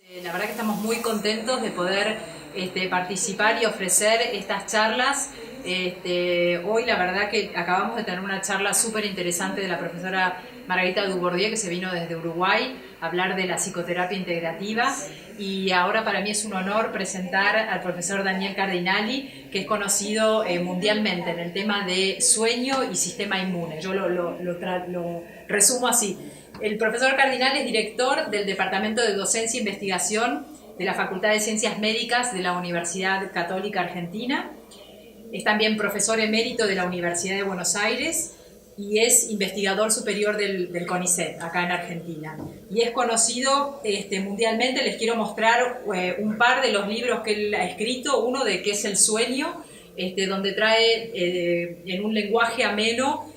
La verdad que estamos muy contentos de poder participar y ofrecer estas charlas. Hoy la verdad que acabamos de tener una charla súper interesante de la profesora Margarita Dubordier, que se vino desde Uruguay a hablar de la psicoterapia integrativa, y ahora para mí es un honor presentar al profesor Daniel Cardinali, que es conocido mundialmente en el tema de sueño y sistema inmune. Yo lo resumo así. El profesor Cardinali es director del Departamento de Docencia e Investigación de la Facultad de Ciencias Médicas de la Universidad Católica Argentina. Es también profesor emérito de la Universidad de Buenos Aires y es investigador superior del CONICET, acá en Argentina. Y es conocido mundialmente. Les quiero mostrar un par de los libros que él ha escrito. Uno de ¿Qué es el sueño?, donde trae en un lenguaje ameno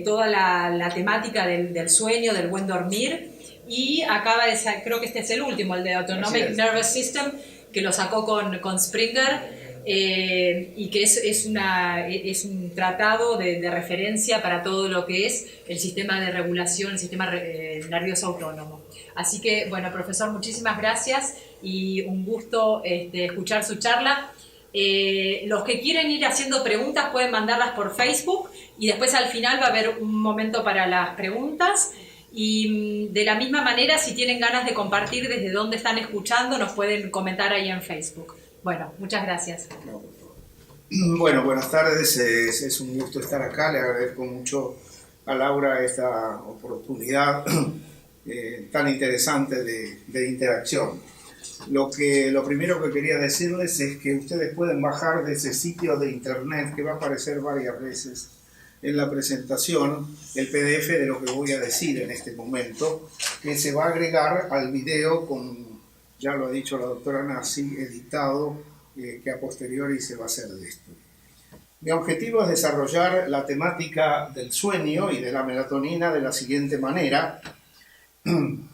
toda la temática del sueño, del buen dormir. Y acaba de sacar, creo que este es el último, el de Autonomic Nervous System, que lo sacó con Springer, y que es un tratado de referencia para todo lo que es el sistema de regulación, el sistema nervioso autónomo. Así que, bueno, profesor, muchísimas gracias y un gusto escuchar su charla. Los que quieren ir haciendo preguntas pueden mandarlas por Facebook, y después al final va a haber un momento para las preguntas. Y de la misma manera, si tienen ganas de compartir desde dónde están escuchando, nos pueden comentar ahí en Facebook. Bueno, muchas gracias. Bueno, buenas tardes. Es un gusto estar acá. Le agradezco mucho a Laura esta oportunidad tan interesante de interacción. Lo primero que quería decirles es que ustedes pueden bajar de ese sitio de internet, que va a aparecer varias veces en la presentación, el PDF de lo que voy a decir en este momento, que se va a agregar al video ya lo ha dicho la doctora Nassi, editado, que a posteriori se va a hacer de esto. Mi objetivo es desarrollar la temática del sueño y de la melatonina de la siguiente manera.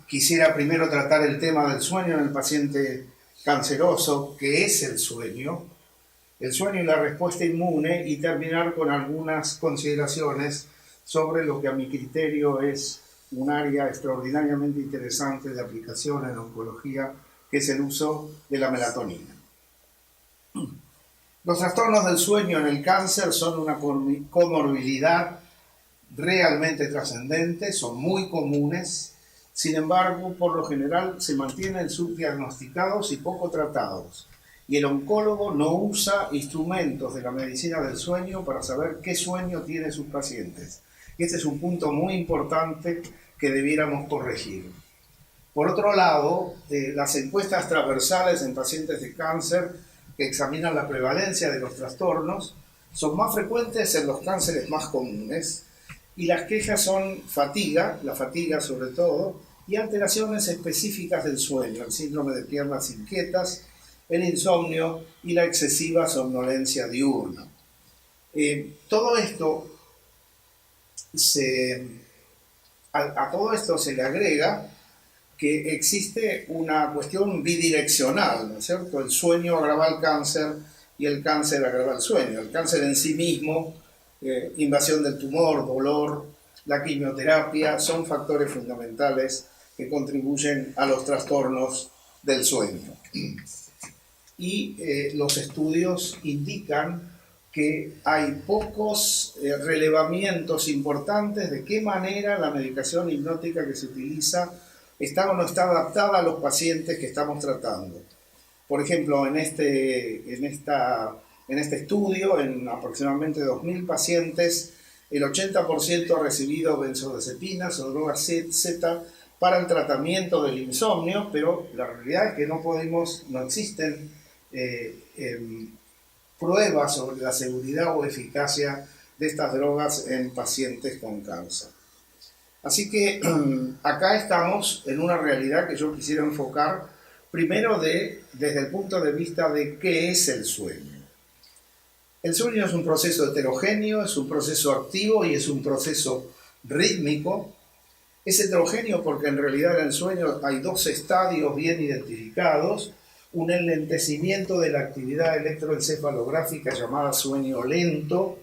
Quisiera primero tratar el tema del sueño en el paciente canceroso, que es el sueño y la respuesta inmune, y terminar con algunas consideraciones sobre lo que a mi criterio es un área extraordinariamente interesante de aplicación en oncología, que es el uso de la melatonina. Los trastornos del sueño en el cáncer son una comorbilidad realmente trascendente, son muy comunes. Sin embargo, por lo general se mantienen subdiagnosticados y poco tratados, y el oncólogo no usa instrumentos de la medicina del sueño para saber qué sueño tienen sus pacientes. Este es un punto muy importante que debiéramos corregir. Por otro lado, las encuestas transversales en pacientes de cáncer que examinan la prevalencia de los trastornos son más frecuentes en los cánceres más comunes, y las quejas son la fatiga sobre todo, y alteraciones específicas del sueño, el síndrome de piernas inquietas, el insomnio y la excesiva somnolencia diurna. Todo esto a todo esto se le agrega que existe una cuestión bidireccional, ¿no es cierto? El sueño agrava el cáncer y el cáncer agrava el sueño. El cáncer en sí mismo, invasión del tumor, dolor, la quimioterapia, son factores fundamentales que contribuyen a los trastornos del sueño. Y los estudios indican que hay pocos relevamientos importantes de qué manera la medicación hipnótica que se utiliza está o no está adaptada a los pacientes que estamos tratando. Por ejemplo, en este estudio, en aproximadamente 2.000 pacientes, el 80% ha recibido benzodiazepinas o drogas Z para el tratamiento del insomnio, pero la realidad es que no existen pruebas sobre la seguridad o eficacia de estas drogas en pacientes con cáncer. Así que acá estamos en una realidad que yo quisiera enfocar primero desde el punto de vista de qué es el sueño. El sueño es un proceso heterogéneo, es un proceso activo y es un proceso rítmico. Es heterogéneo porque en realidad en el sueño hay dos estadios bien identificados: un enlentecimiento de la actividad electroencefalográfica llamada sueño lento,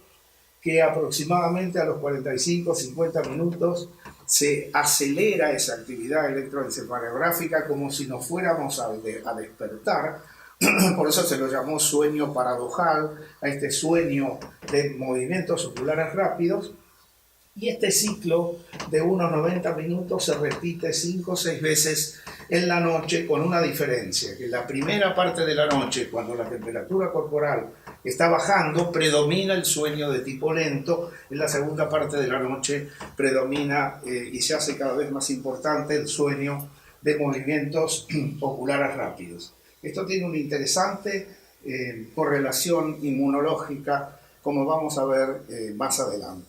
que aproximadamente a los 45-50 minutos se acelera esa actividad electroencefalográfica como si nos fuéramos a despertar. Por eso se lo llamó sueño paradojal, a este sueño de movimientos oculares rápidos. Y este ciclo de unos 90 minutos se repite 5 o 6 veces en la noche, con una diferencia, que la primera parte de la noche, cuando la temperatura corporal está bajando, predomina el sueño de tipo lento. En la segunda parte de la noche predomina y se hace cada vez más importante el sueño de movimientos oculares rápidos. Esto tiene una interesante correlación inmunológica, como vamos a ver más adelante.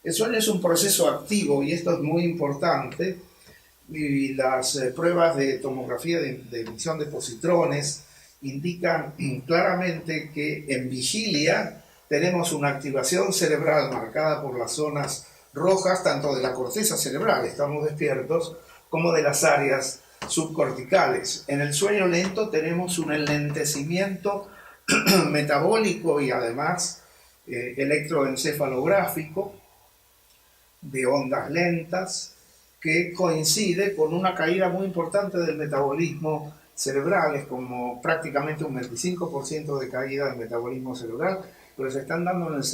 El sueño es un proceso activo y esto es muy importante, y las pruebas de tomografía de emisión de positrones indican claramente que en vigilia tenemos una activación cerebral marcada por las zonas rojas, tanto de la corteza cerebral, estamos despiertos, como de las áreas subcorticales. En el sueño lento tenemos un enlentecimiento metabólico y además electroencefalográfico de ondas lentas, que coincide con una caída muy importante del metabolismo cerebral. Es como prácticamente un 25% de caída del metabolismo cerebral, pero se están dando en el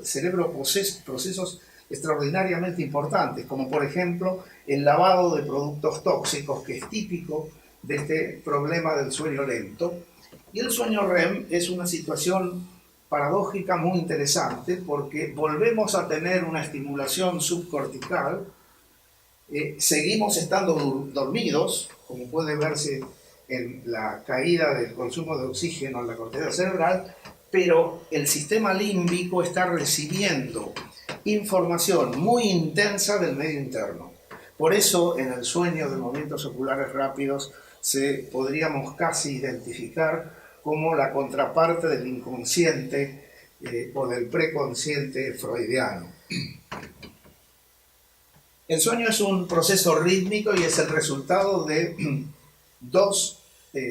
cerebro procesos extraordinariamente importantes, como por ejemplo el lavado de productos tóxicos, que es típico de este problema del sueño lento. Y el sueño REM es una situación paradójica muy interesante, porque volvemos a tener una estimulación subcortical, seguimos estando dormidos, como puede verse en la caída del consumo de oxígeno en la corteza cerebral, pero el sistema límbico está recibiendo información muy intensa del medio interno. Por eso en el sueño de movimientos oculares rápidos podríamos casi identificar como la contraparte del inconsciente o del preconsciente freudiano. El sueño es un proceso rítmico y es el resultado de dos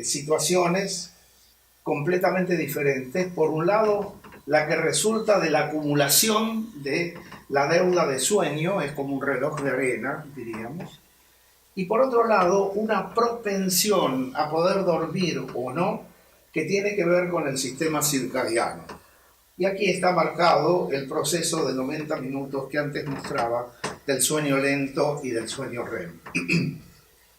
situaciones completamente diferentes. Por un lado, la que resulta de la acumulación de la deuda de sueño, es como un reloj de arena, diríamos. Y por otro lado, una propensión a poder dormir o no, que tiene que ver con el sistema circadiano. Y aquí está marcado el proceso de 90 minutos que antes mostraba del sueño lento y del sueño REM.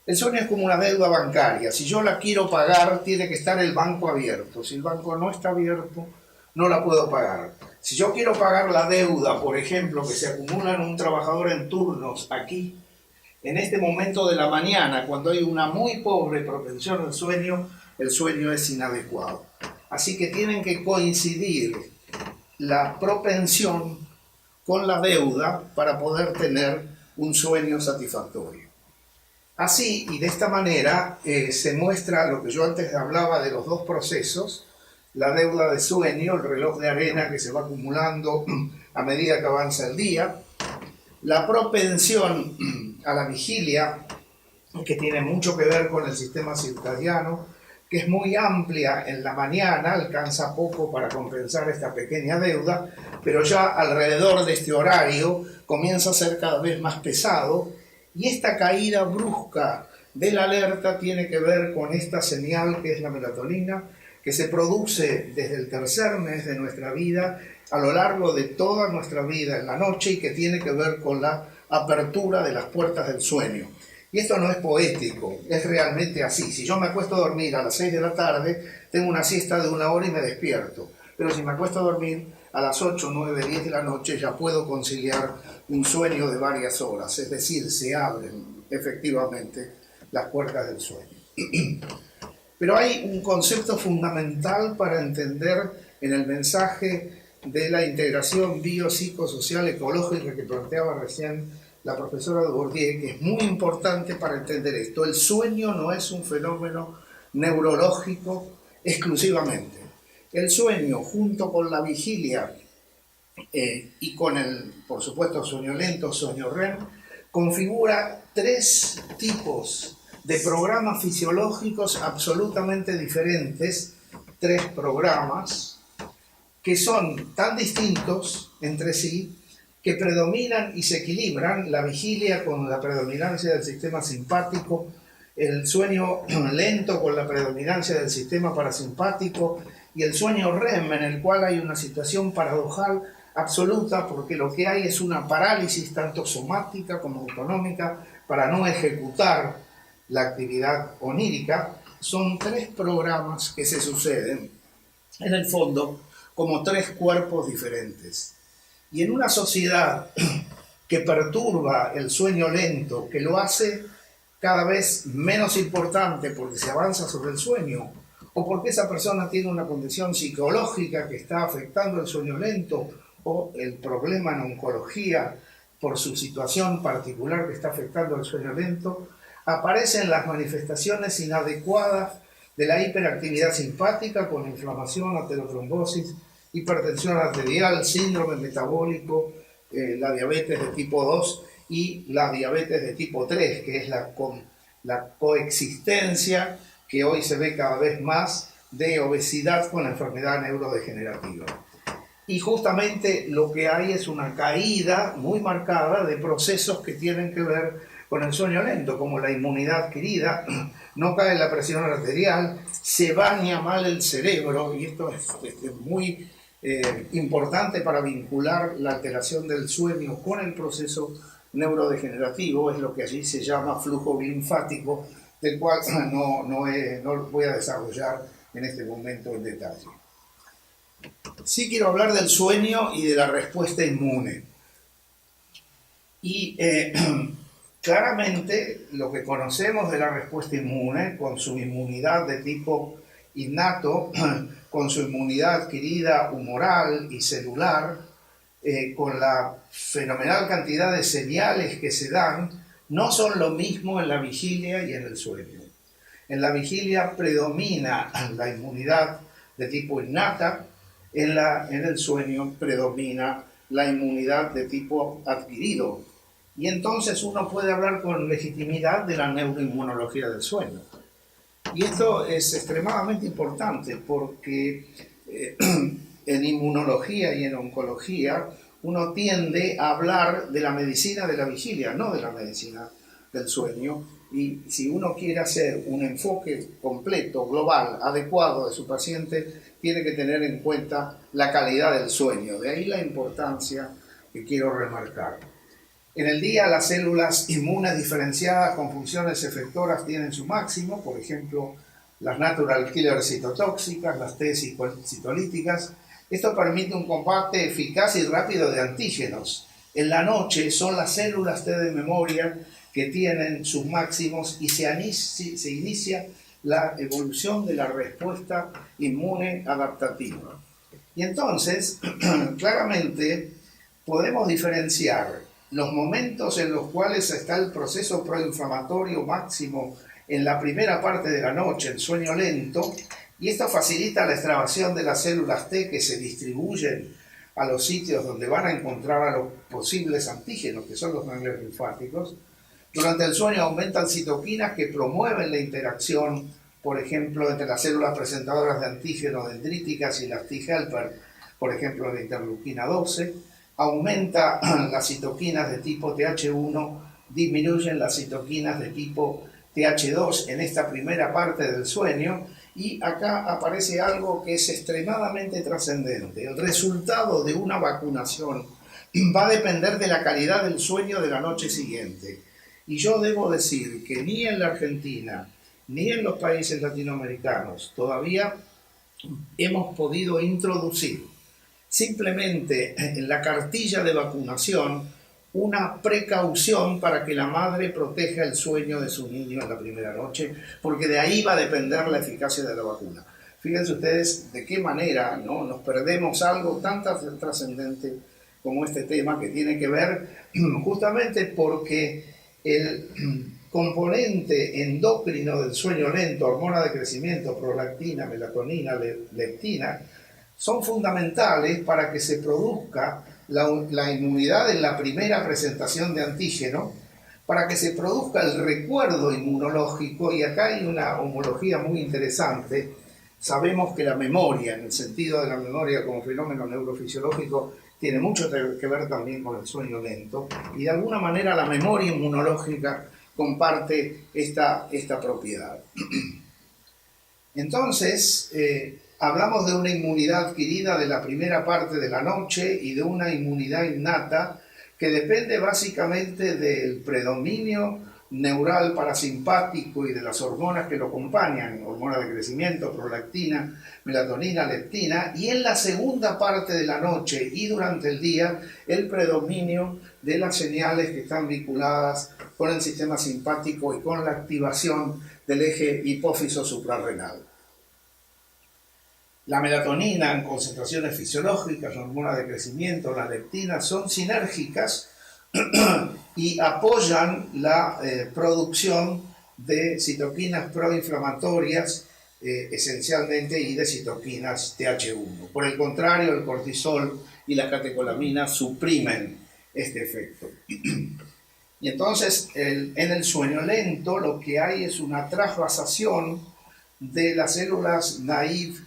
El sueño es como una deuda bancaria. Si yo la quiero pagar, tiene que estar el banco abierto. Si el banco no está abierto, no la puedo pagar. Si yo quiero pagar la deuda, por ejemplo, que se acumula en un trabajador en turnos aquí, en este momento de la mañana, cuando hay una muy pobre propensión al sueño, el sueño es inadecuado. Así que tienen que coincidir la propensión con la deuda para poder tener un sueño satisfactorio. Así, y de esta manera, se muestra lo que yo antes hablaba de los dos procesos: la deuda de sueño, el reloj de arena que se va acumulando a medida que avanza el día; la propensión a la vigilia, que tiene mucho que ver con el sistema circadiano, que es muy amplia en la mañana, alcanza poco para compensar esta pequeña deuda, pero ya alrededor de este horario comienza a ser cada vez más pesado, y esta caída brusca de la alerta tiene que ver con esta señal que es la melatonina, que se produce desde el tercer mes de nuestra vida, a lo largo de toda nuestra vida en la noche, y que tiene que ver con la apertura de las puertas del sueño. Y esto no es poético, es realmente así. Si yo me acuesto a dormir a las 6 de la tarde, tengo una siesta de 1 hora y me despierto. Pero si me acuesto a dormir a las 8, 9, 10 de la noche, ya puedo conciliar un sueño de varias horas. Es decir, se abren efectivamente las puertas del sueño. Pero hay un concepto fundamental para entender en el mensaje de la integración biopsicosocial ecológica que planteaba recién la profesora Bourdieu, que es muy importante para entender esto. El sueño no es un fenómeno neurológico exclusivamente. El sueño, junto con la vigilia y con el, por supuesto, sueño lento, sueño REM, configura 3 tipos de programas fisiológicos absolutamente diferentes, 3 programas que son tan distintos entre sí que predominan y se equilibran: la vigilia con la predominancia del sistema simpático, el sueño lento con la predominancia del sistema parasimpático y el sueño REM, en el cual hay una situación paradojal absoluta, porque lo que hay es una parálisis tanto somática como autonómica para no ejecutar la actividad onírica. Son 3 programas que se suceden, en el fondo, como 3 cuerpos diferentes. Y en una sociedad que perturba el sueño lento, que lo hace cada vez menos importante porque se avanza sobre el sueño, o porque esa persona tiene una condición psicológica que está afectando el sueño lento, o el problema en oncología por su situación particular que está afectando el sueño lento, aparecen las manifestaciones inadecuadas de la hiperactividad simpática con inflamación, aterotrombosis, hipertensión arterial, síndrome metabólico, la diabetes de tipo 2 y la diabetes de tipo 3, que es la coexistencia que hoy se ve cada vez más de obesidad con la enfermedad neurodegenerativa. Y justamente lo que hay es una caída muy marcada de procesos que tienen que ver con el sueño lento, como la inmunidad adquirida, no cae la presión arterial, se baña mal el cerebro, y esto es muy importante para vincular la alteración del sueño con el proceso neurodegenerativo. Es lo que allí se llama flujo linfático, del cual no voy a desarrollar en este momento en detalle. Sí quiero hablar del sueño y de la respuesta inmune. Y claramente lo que conocemos de la respuesta inmune, con su inmunidad de tipo innato, con su inmunidad adquirida humoral y celular, con la fenomenal cantidad de señales que se dan, no son lo mismo en la vigilia y en el sueño. En la vigilia predomina la inmunidad de tipo innata, en el sueño predomina la inmunidad de tipo adquirido. Y entonces uno puede hablar con legitimidad de la neuroinmunología del sueño. Y esto es extremadamente importante porque en inmunología y en oncología uno tiende a hablar de la medicina de la vigilia, no de la medicina del sueño. Y si uno quiere hacer un enfoque completo, global, adecuado de su paciente, tiene que tener en cuenta la calidad del sueño. De ahí la importancia que quiero remarcar. En el día, las células inmunes diferenciadas con funciones efectoras tienen su máximo, por ejemplo, las natural killer citotóxicas, las T citolíticas. Esto permite un combate eficaz y rápido de antígenos. En la noche son las células T de memoria que tienen sus máximos y se inicia la evolución de la respuesta inmune adaptativa. Y entonces, claramente, podemos diferenciar los momentos en los cuales está el proceso proinflamatorio máximo en la primera parte de la noche, el sueño lento, y esto facilita la extravasación de las células T que se distribuyen a los sitios donde van a encontrar a los posibles antígenos, que son los ganglios linfáticos. Durante el sueño aumentan citoquinas que promueven la interacción, por ejemplo, entre las células presentadoras de antígenos dendríticas y las T-helper, por ejemplo, la interleuquina 12. Aumenta las citoquinas de tipo TH1, disminuyen las citoquinas de tipo TH2 en esta primera parte del sueño, y acá aparece algo que es extremadamente trascendente. El resultado de una vacunación va a depender de la calidad del sueño de la noche siguiente. Y yo debo decir que ni en la Argentina ni en los países latinoamericanos todavía hemos podido introducir simplemente en la cartilla de vacunación una precaución para que la madre proteja el sueño de su niño en la primera noche, porque de ahí va a depender la eficacia de la vacuna. Fíjense ustedes de qué manera, ¿no?, nos perdemos algo tan trascendente como este tema, que tiene que ver justamente porque el componente endocrino del sueño lento, hormona de crecimiento, prolactina, melatonina, leptina, son fundamentales para que se produzca la inmunidad en la primera presentación de antígeno, para que se produzca el recuerdo inmunológico. Y acá hay una homología muy interesante. sabemos que la memoria, en el sentido de la memoria como fenómeno neurofisiológico, tiene mucho que ver también con el sueño lento, y de alguna manera la memoria inmunológica comparte esta propiedad. Entonces, hablamos de una inmunidad adquirida de la primera parte de la noche y de una inmunidad innata que depende básicamente del predominio neural parasimpático y de las hormonas que lo acompañan, hormonas de crecimiento, prolactina, melatonina, leptina, y en la segunda parte de la noche y durante el día el predominio de las señales que están vinculadas con el sistema simpático y con la activación del eje hipófiso suprarrenal. La melatonina en concentraciones fisiológicas, la hormona de crecimiento, la leptina, son sinérgicas y apoyan la producción de citoquinas proinflamatorias esencialmente y de citoquinas TH1. Por el contrario, el cortisol y la catecolamina suprimen este efecto. Y entonces, en el sueño lento lo que hay es una trasvasación de las células naive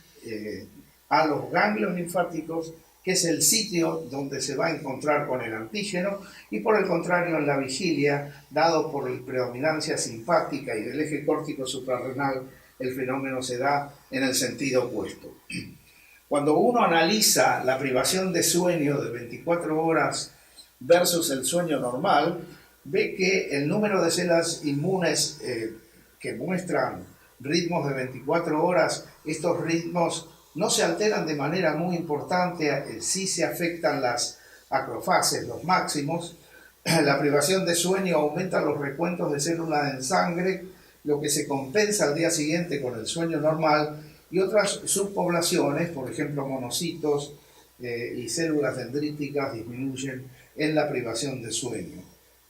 a los ganglios linfáticos, que es el sitio donde se va a encontrar con el antígeno, y por el contrario, en la vigilia, dado por la predominancia simpática y del eje córtico suprarrenal, el fenómeno se da en el sentido opuesto. Cuando uno analiza la privación de sueño de 24 horas versus el sueño normal, ve que el número de células inmunes que muestran ritmos de 24 horas, estos ritmos no se alteran de manera muy importante, sí se afectan las acrofases, los máximos. La privación de sueño aumenta los recuentos de células en sangre, lo que se compensa al día siguiente con el sueño normal, y otras subpoblaciones, por ejemplo monocitos y células dendríticas, disminuyen en la privación de sueño.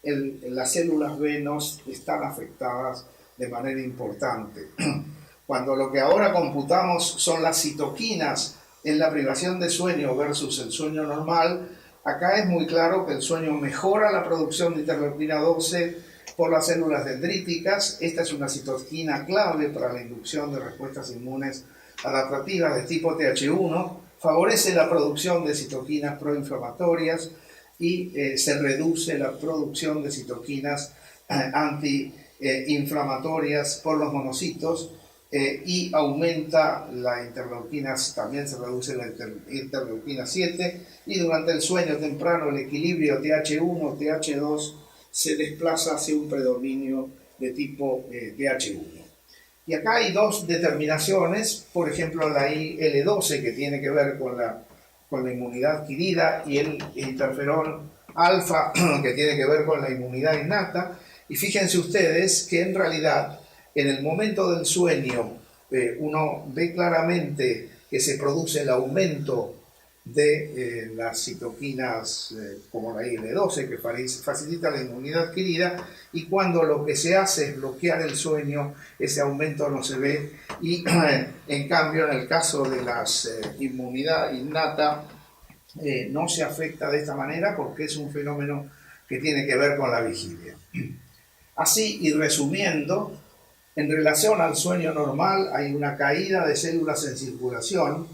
Las células B no están afectadas de manera importante. Cuando lo que ahora computamos son las citoquinas en la privación de sueño versus el sueño normal, acá es muy claro que el sueño mejora la producción de interleuquina 12 por las células dendríticas. Esta es una citoquina clave para la inducción de respuestas inmunes adaptativas de tipo TH1, favorece la producción de citoquinas proinflamatorias y se reduce la producción de citoquinas antiinflamatorias por los monocitos, y aumenta la interleuquina, también se reduce la interleuquina 7, y durante el sueño temprano el equilibrio TH1-TH2 se desplaza hacia un predominio de tipo TH1. Y acá hay dos determinaciones, por ejemplo la IL-12 que tiene que ver con la inmunidad adquirida, y el interferón alfa que tiene que ver con la inmunidad innata. Y fíjense ustedes que en realidad en el momento del sueño uno ve claramente que se produce el aumento de las citoquinas como la IL-12 que facilita la inmunidad adquirida, y cuando lo que se hace es bloquear el sueño, ese aumento no se ve, y en cambio en el caso de la inmunidad innata no se afecta de esta manera porque es un fenómeno que tiene que ver con la vigilia. Así, y resumiendo, en relación al sueño normal hay una caída de células en circulación,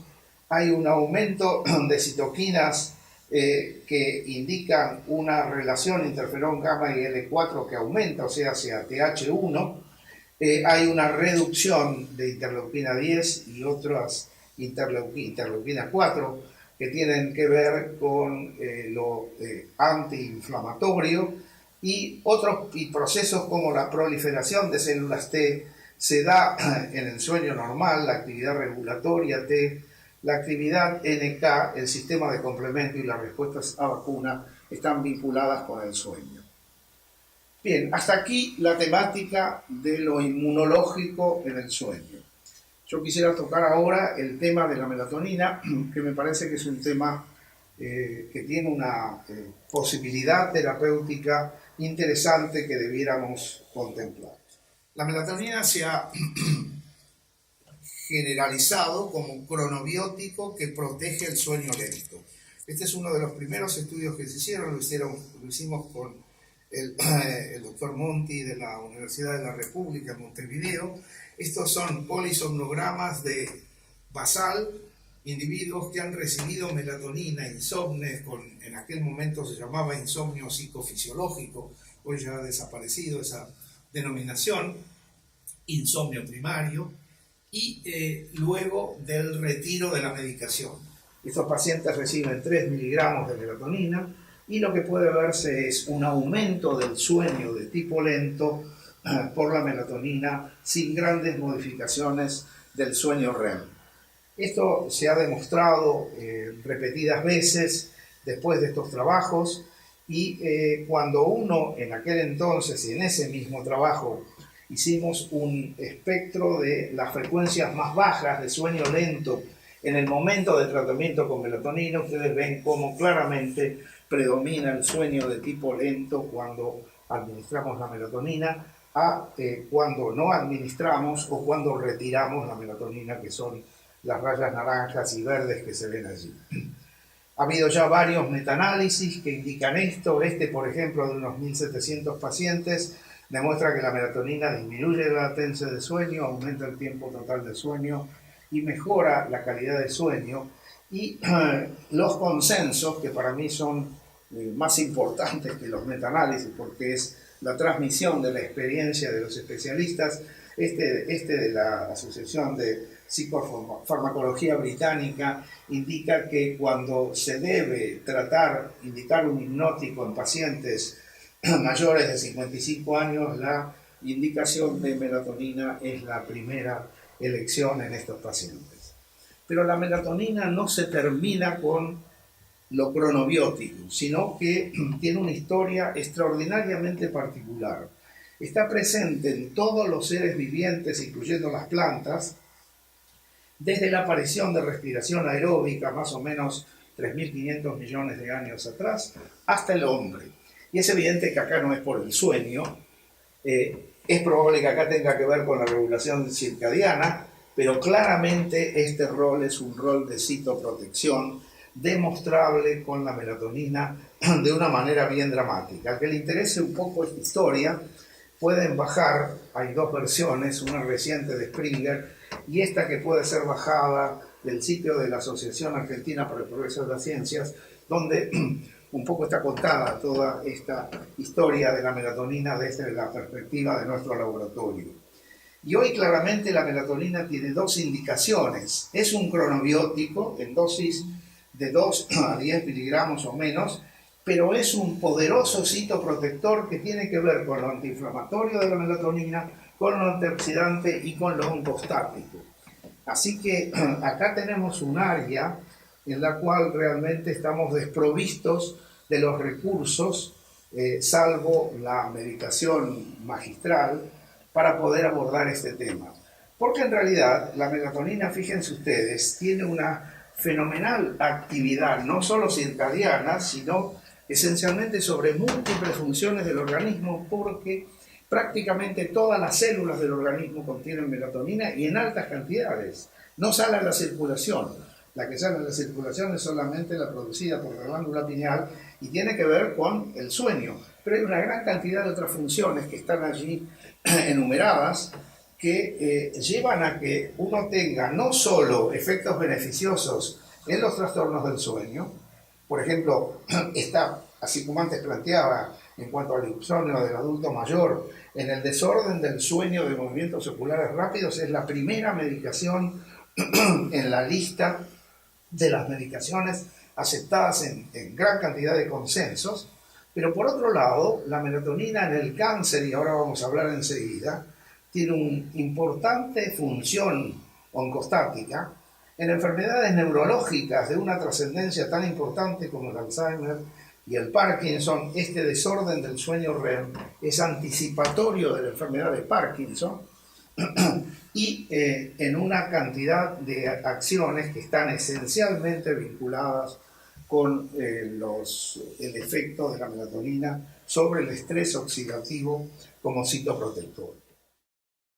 hay un aumento de citoquinas que indican una relación interferón gamma y L4 que aumenta, o sea, hacia TH1, hay una reducción de interleuquina 10 y otras interleuquina 4 que tienen que ver con lo antiinflamatorio, y otros procesos como la proliferación de células T se da en el sueño normal, la actividad regulatoria T, la actividad NK, el sistema de complemento y las respuestas a vacuna están vinculadas con el sueño. Bien, hasta aquí la temática de lo inmunológico en el sueño. Yo quisiera tocar ahora el tema de la melatonina, que me parece que es un tema que tiene una posibilidad terapéutica interesante que debiéramos contemplar. La melatonina se ha generalizado como un cronobiótico que protege el sueño lento. Este es uno de los primeros estudios que se hicieron, lo hicimos con el doctor Monti de la Universidad de la República en Montevideo. Estos son polisomnogramas de basal, individuos que han recibido melatonina, insomnes, en aquel momento se llamaba insomnio psicofisiológico, hoy ya ha desaparecido esa denominación, insomnio primario, y luego del retiro de la medicación. Estos pacientes reciben 3 miligramos de melatonina y lo que puede verse es un aumento del sueño de tipo lento por la melatonina sin grandes modificaciones del sueño REM. Esto se ha demostrado repetidas veces después de estos trabajos y cuando uno en aquel entonces y en ese mismo trabajo hicimos un espectro de las frecuencias más bajas de sueño lento en el momento de tratamiento con melatonina, ustedes ven cómo claramente predomina el sueño de tipo lento cuando administramos la melatonina a cuando no administramos o cuando retiramos la melatonina, que son las rayas naranjas y verdes que se ven allí. Ha habido ya varios metaanálisis que indican esto. Por ejemplo, de unos 1.700 pacientes, demuestra que la melatonina disminuye la latencia de sueño, aumenta el tiempo total de sueño y mejora la calidad de sueño. Y los consensos, que para mí son más importantes que los metaanálisis, porque es la transmisión de la experiencia de los especialistas, de la Asociación de Psicofarmacología Británica indica que cuando se debe indicar un hipnótico en pacientes mayores de 55 años, la indicación de melatonina es la primera elección en estos pacientes. Pero la melatonina no se termina con lo cronobiótico, sino que tiene una historia extraordinariamente particular. Está presente en todos los seres vivientes, incluyendo las plantas, desde la aparición de respiración aeróbica, más o menos 3.500 millones de años atrás, hasta el hombre. Y es evidente que acá no es por el sueño, es probable que acá tenga que ver con la regulación circadiana, pero claramente este rol es un rol de citoprotección, demostrable con la melatonina de una manera bien dramática. Al que le interese un poco esta historia, pueden bajar, hay 2 versiones, una reciente de Springer y esta que puede ser bajada del sitio de la Asociación Argentina para el Progreso de las Ciencias, donde un poco está contada toda esta historia de la melatonina desde la perspectiva de nuestro laboratorio. Y hoy claramente la melatonina tiene 2 indicaciones. Es un cronobiótico en dosis de 2 a 10 miligramos o menos, pero es un poderoso citoprotector que tiene que ver con lo antiinflamatorio de la melatonina, con lo antioxidante y con lo oncostático. Así que acá tenemos un área en la cual realmente estamos desprovistos de los recursos, salvo la medicación magistral, para poder abordar este tema. Porque en realidad la melatonina, fíjense ustedes, tiene una fenomenal actividad, no solo circadiana, sino esencialmente sobre múltiples funciones del organismo, porque prácticamente todas las células del organismo contienen melatonina y en altas cantidades. No sale a la circulación. La que sale a la circulación es solamente la producida por la glándula pineal y tiene que ver con el sueño. Pero hay una gran cantidad de otras funciones que están allí enumeradas que llevan a que uno tenga no solo efectos beneficiosos en los trastornos del sueño, por ejemplo, así como antes planteaba en cuanto al insomnio del adulto mayor, en el desorden del sueño de movimientos oculares rápidos es la primera medicación en la lista de las medicaciones aceptadas en gran cantidad de consensos, pero por otro lado, la melatonina en el cáncer, y ahora vamos a hablar enseguida, tiene una importante función oncostática en enfermedades neurológicas de una trascendencia tan importante como el Alzheimer y el Parkinson. Este desorden del sueño REM es anticipatorio de la enfermedad de Parkinson y en una cantidad de acciones que están esencialmente vinculadas con el efecto de la melatonina sobre el estrés oxidativo como citoprotector.